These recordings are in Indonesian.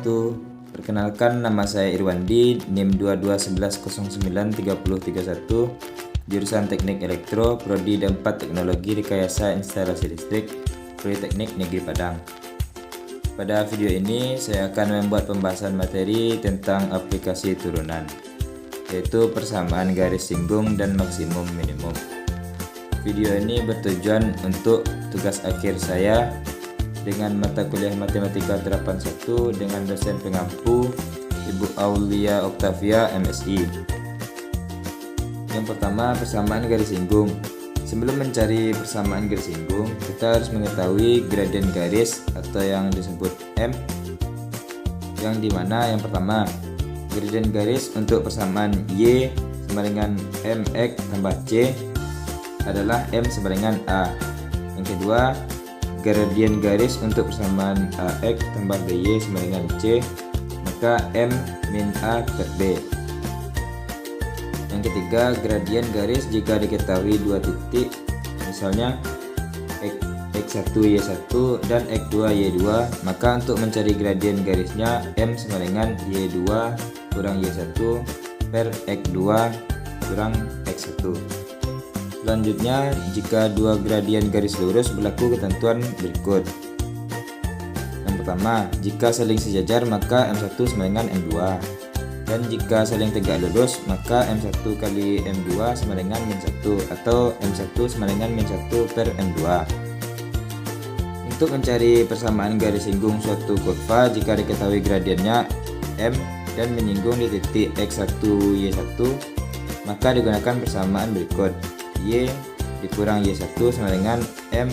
wabarakatuh. Perkenalkan, nama saya Irwandi, NIM 2211093031, jurusan Teknik Elektro, Prodi D4 Teknologi Rekayasa Instalasi Listrik, Politeknik Negeri Padang. Pada video ini saya akan membuat pembahasan materi tentang aplikasi turunan, yaitu persamaan garis singgung dan maksimum minimum. Video ini bertujuan untuk tugas akhir saya dengan mata kuliah Matematika 81 dengan dosen pengampu Ibu Aulia Octavia MSI. Yang pertama, persamaan garis singgung. Sebelum mencari persamaan garis singgung, kita harus mengetahui gradien garis atau yang disebut M, yang dimana yang pertama, gradien garis untuk persamaan Y sama dengan MX tambah C adalah M sama dengan A. Yang kedua, gradien garis untuk persamaan AX tambah BY sama dengan C, maka M min A per B. Yang ketiga, gradien garis jika diketahui dua titik, misalnya X1 Y1 dan X2 Y2, maka untuk mencari gradien garisnya M sama dengan Y2 kurang Y1 per X2 kurang X1. Selanjutnya, jika dua gradien garis lurus berlaku ketentuan berikut. Yang pertama, jika saling sejajar maka M1 sama dengan M2, dan jika saling tegak lurus maka M1 kali M2 sama dengan min1 atau M1 sama dengan min1 per M2. Untuk mencari persamaan garis singgung suatu kurva jika diketahui gradiennya M dan menyinggung di titik X1 Y1, maka digunakan persamaan berikut. Y dikurang Y1 sama dengan M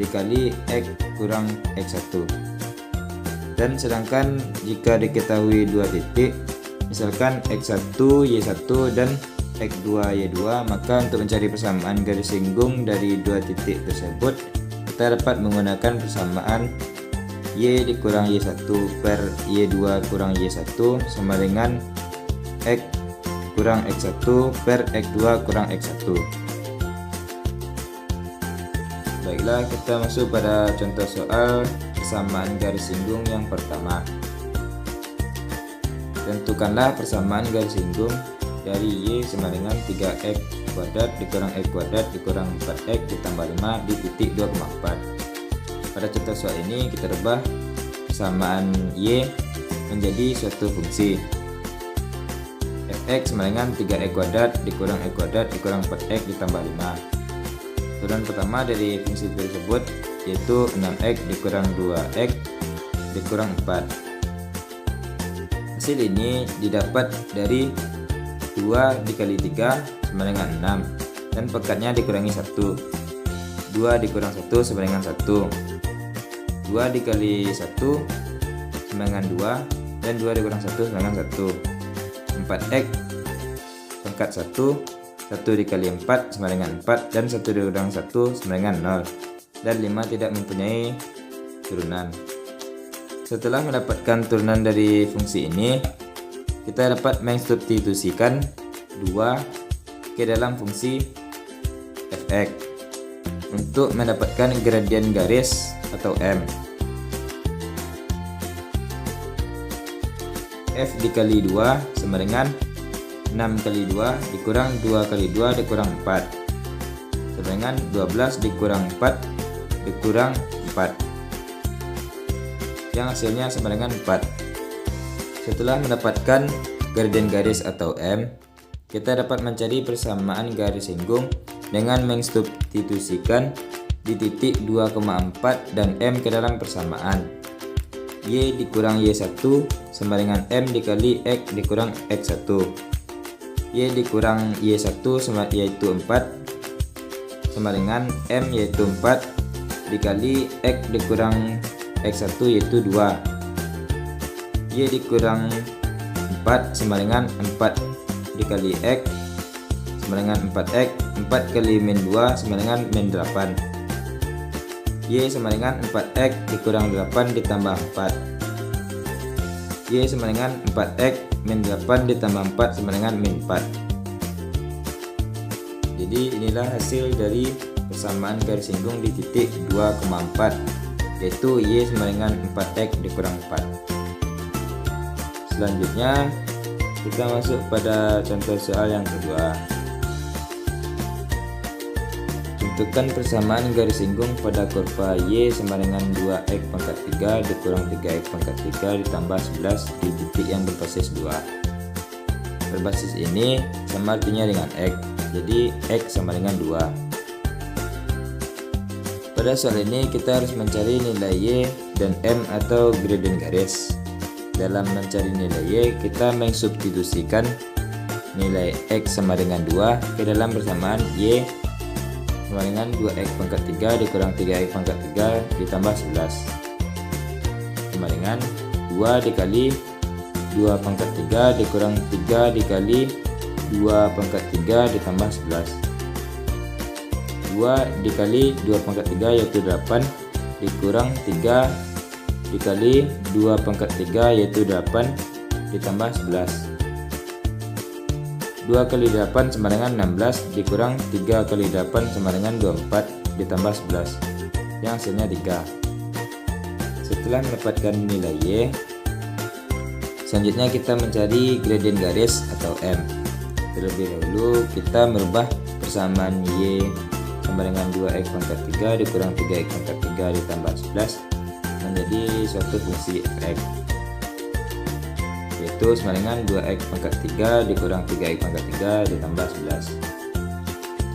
dikali X kurang X1. Dan sedangkan jika diketahui dua titik, misalkan X1 Y1 dan X2 Y2, maka untuk mencari persamaan garis singgung dari dua titik tersebut, kita dapat menggunakan persamaan Y dikurang Y1 per Y2 kurang Y1 sama dengan X kurang X1 per X2 kurang X1. Baiklah, kita masuk pada contoh soal persamaan garis singgung yang pertama. Tentukanlah persamaan garis singgung dari Y sama dengan 3X kuadrat dikurang X kuadrat dikurang 4X ditambah 5 di titik 2,4. Pada contoh soal ini kita rubah persamaan Y menjadi suatu fungsi. Fx sama dengan 3X kuadrat dikurang X kuadrat dikurang 4X ditambah 5. Turunan pertama dari fungsi tersebut yaitu 6X dikurang 2X dikurang 4. Hasil ini didapat dari 2 dikali 3 sama dengan 6 dan pekatnya dikurangi 1. 2 dikurang 1 sama dengan 1. 2 dikali 1 sama dengan 2 dan 2 dikurang 1 sama dengan 1. 4X pangkat 1, 1 dikali 4 sama dengan 4 dan 1 dikurang 1 sama dengan 0, dan 5 tidak mempunyai turunan. Setelah mendapatkan turunan dari fungsi ini, kita dapat mensubstitusikan 2 ke dalam fungsi fx untuk mendapatkan gradien garis atau M. F dikali 2 sama dengan 6 kali 2 dikurang 2 kali 2 dikurang 4 sama dengan 12 dikurang 4 dikurang 4, yang hasilnya sama dengan 4. Setelah mendapatkan gradien garis atau M, kita dapat mencari persamaan garis singgung dengan mensubstitusikan di titik 2,4 dan M ke dalam persamaan. Y dikurang Y1 sama dengan M dikali X dikurang X1. Y dikurang Y1 sama yaitu 4 sama dengan M yaitu 4 dikali X dikurang X1 yaitu 2. Y dikurang 4 sama dengan 4 dikali X sama dengan 4X. 4 kali min 2 sama dengan min 8. Y sama dengan 4X dikurang 8 ditambah 4. Y sama dengan 4X min 8 ditambah 4 sama dengan min 4. Jadi inilah hasil dari persamaan garis singgung di titik 2,4, yaitu Y sama dengan 4X dikurang 4. Selanjutnya kita masuk pada contoh soal yang kedua. Tentukan persamaan garis singgung pada kurva Y sama dengan 2x pangkat 3 dikurang 3x pangkat 3 ditambah 11 di titik yang berbasis 2. Berbasis ini sama artinya dengan x, jadi x sama dengan 2. Pada soal ini kita harus mencari nilai Y dan M atau gradien garis. Dalam mencari nilai Y, kita mensubstitusikan nilai x sama dengan 2 ke dalam persamaan Y sama dengan 2x pangkat 3 dikurang 3x pangkat 3 ditambah 11 sama dengan 2 dikali 2 pangkat 3 dikurang 3 dikali 2 pangkat 3 ditambah 11. 2 dikali 2 pangkat 3 yaitu 8 dikurang 3 dikali 2 pangkat 3 yaitu 8 ditambah 11. 2 kali 8 sama dengan 16 dikurang 3 kali 8 sama dengan 24 ditambah 11 yang hasilnya 3. Setelah mendapatkan nilai Y, selanjutnya kita mencari gradien garis atau M. Terlebih dahulu kita merubah persamaan Y sama dengan 2x pangkat 3 dikurang 3x pangkat 3 ditambah 11 menjadi suatu fungsi f(x), yaitu sama dengan 2x pangkat 3 dikurang 3x pangkat 3 ditambah 11.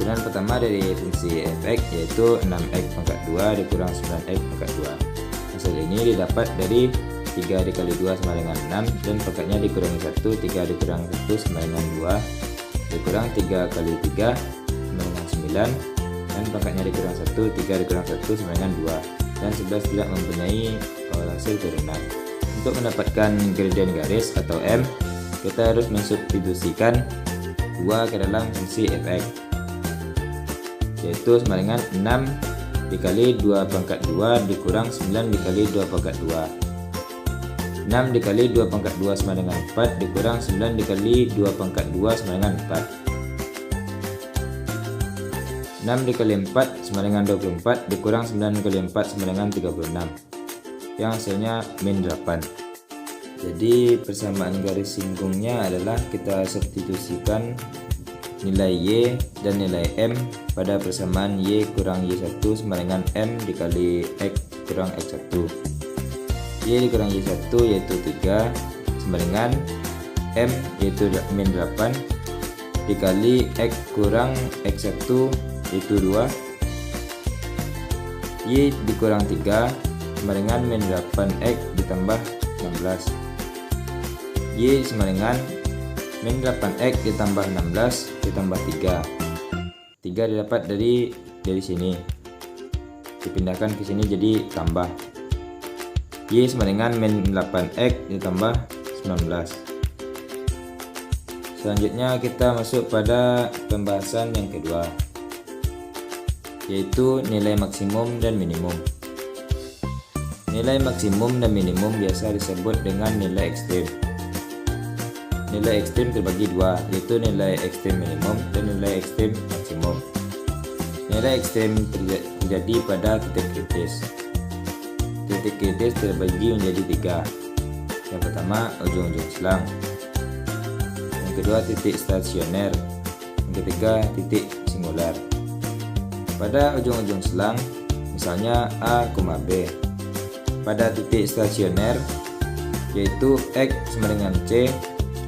Turunan pertama dari fungsi f(x) yaitu 6x pangkat 2 dikurang 9x pangkat 2. Hasil ini didapat dari 3 dikali 2 sama dengan 6 dan pangkatnya dikurangi 1, 3 dikurang 1 sama dengan 2 dikurang 3 kali 3 sama dengan 9 dan pangkatnya dikurang 1, 3 dikurang 1 sama dengan 2 dan 11 tidak mempunyai hasil turunan. Untuk mendapatkan gradien garis atau M, kita harus mensubstitusikan 2 ke dalam fungsi f(x), yaitu sama dengan 6 dikali 2 pangkat 2 dikurang 9 dikali 2 pangkat 2. 6 dikali 2 pangkat 2 sama dengan 4 dikurang 9 dikali 2 pangkat 2 sama dengan 4. 6 dikali 4 sama dengan 24 dikurang 9 kali 4 sama dengan 36 yang hasilnya min 8. Jadi persamaan garis singgungnya adalah kita substitusikan nilai Y dan nilai M pada persamaan Y kurang Y1 sama dengan M dikali X kurang X1. Y dikurang Y1 yaitu 3 sama dengan M yaitu min 8 dikali X kurang X1 yaitu 2. Y dikurang 3 sama dengan min 8x ditambah 16. Y sama dengan min 8x ditambah 16 ditambah 3. 3 didapat dari sini, dipindahkan ke sini jadi tambah. Y sama dengan min 8x ditambah 19. Selanjutnya kita masuk pada pembahasan yang kedua, yaitu nilai maksimum dan minimum. Nilai maksimum dan minimum biasa disebut dengan nilai ekstrim. Nilai ekstrim terbagi dua, yaitu nilai ekstrim minimum dan nilai ekstrim maksimum. Nilai ekstrim terjadi pada titik kritis. Titik kritis terbagi menjadi 3. Yang pertama ujung-ujung selang, yang kedua titik stasioner, yang ketiga titik singular. Pada ujung-ujung selang, misalnya A, B. Pada titik stasioner, yaitu X sama dengan C,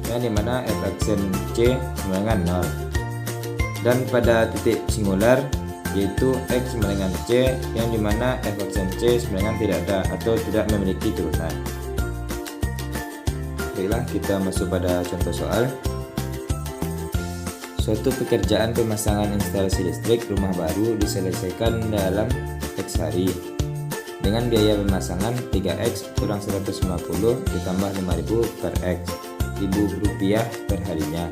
yang dimana f aksen C sama dengan 0. Dan pada titik singular, yaitu X sama dengan C, yang dimana f aksen C sama dengan tidak ada atau tidak memiliki turunan. Baiklah, kita masuk pada contoh soal. Suatu pekerjaan pemasangan instalasi listrik rumah baru diselesaikan dalam X hari dengan biaya pemasangan 3x kurang 150 ditambah 5.000 per x, Rp1.000 per harinya.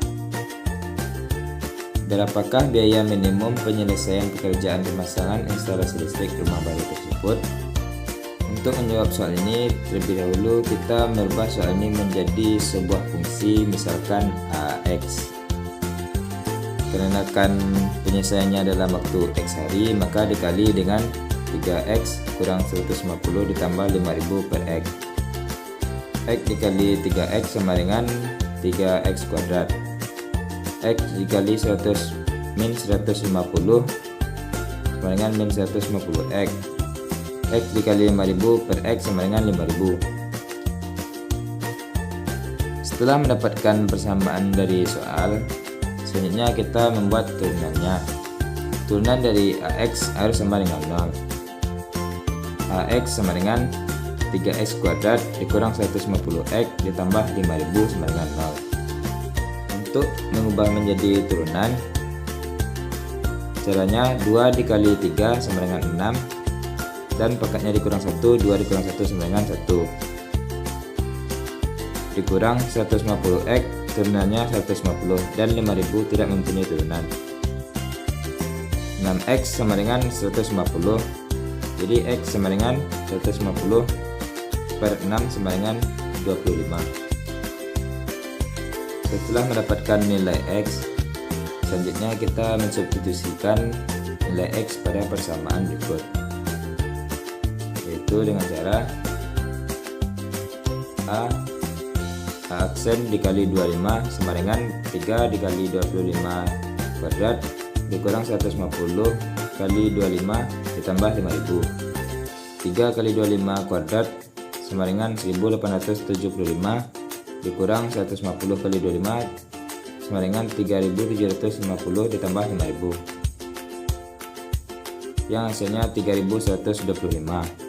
Berapakah biaya minimum penyelesaian pekerjaan pemasangan instalasi listrik rumah baru tersebut? Untuk menjawab soal ini, terlebih dahulu kita merubah soal ini menjadi sebuah fungsi, misalkan AX. Karena penyelesaiannya dalam waktu X hari, maka dikali dengan 3x kurang 150 ditambah 5.000 per x. X dikali 3X sama dengan 3X kuadrat. X dikali 100 min 150 sama dengan min 150X. X dikali 5000 per X sama dengan 5000. Setelah mendapatkan persamaan dari soal, selanjutnya kita membuat turunannya. Turunan dari AX harus sama dengan 0. AX sama dengan 3X kuadrat dikurang 150X ditambah 5000 sama dengan 0. Untuk mengubah menjadi turunan, caranya 2 dikali 3 sama dengan 6 dan pangkatnya dikurang 1, 2 dikurang 1 sama dengan 1 dikurang 150X, turunannya 150 dan 5000 tidak mempunyai turunan. 6X sama dengan 150, jadi X sama dengan 150 per 6 sama dengan 25. Setelah mendapatkan nilai X, selanjutnya kita mensubstitusikan nilai X pada persamaan berikut, yaitu dengan cara A aksen dikali 25 sama dengan 3 dikali 25 kuadrat dikurang 150 kali 25 ditambah 5000. 3 kali 25 kuadrat sama dengan 1875 dikurang 150 kali 25 sama dengan 3750 ditambah 5000 yang hasilnya 3125.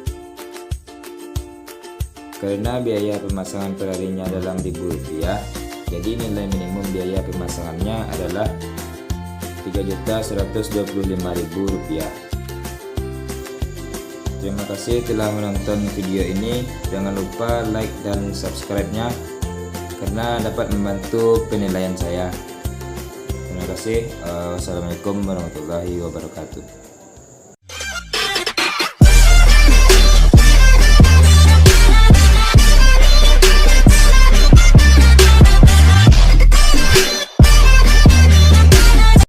Karena biaya pemasangan per harinya dalam Rp1.000, jadi nilai minimum biaya pemasangannya adalah Rp3.125.000. Terima kasih telah menonton video ini. Jangan lupa like dan subscribe-nya karena dapat membantu penilaian saya. Terima kasih. Wassalamualaikum warahmatullahi wabarakatuh.